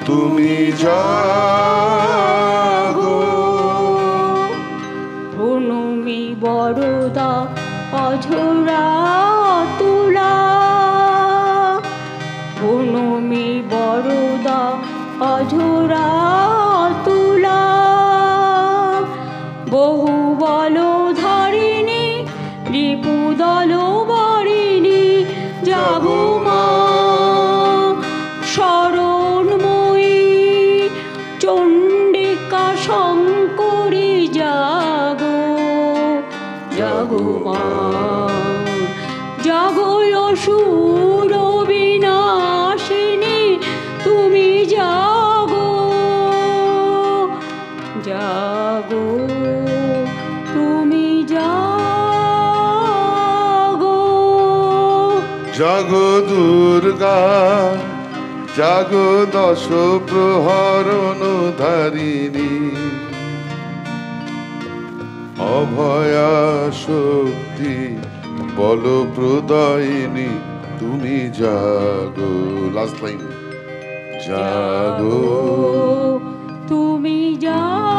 তুমি জাগো। প্রণমী বরদা অঝরা তুলা, প্রণমী বরদা অঝরা তুলা, বহু বল ধারিণী রিপুদল বারিণী, জাগো মা শরণময়ী চণ্ডিকা শঙ্করী, জাগো জাগো মা, জাগো অসুর বিনাশিনী, তুমি জাগো জাগো, তুমি জাগো। জাগো দুর্গা, জাগো দশ প্রহরণ ধারিণী, অভয়া শক্তি বল প্রদায়িনী, তুমি জাগো। লাস্ট লাইন, জাগো তুমি জাগো।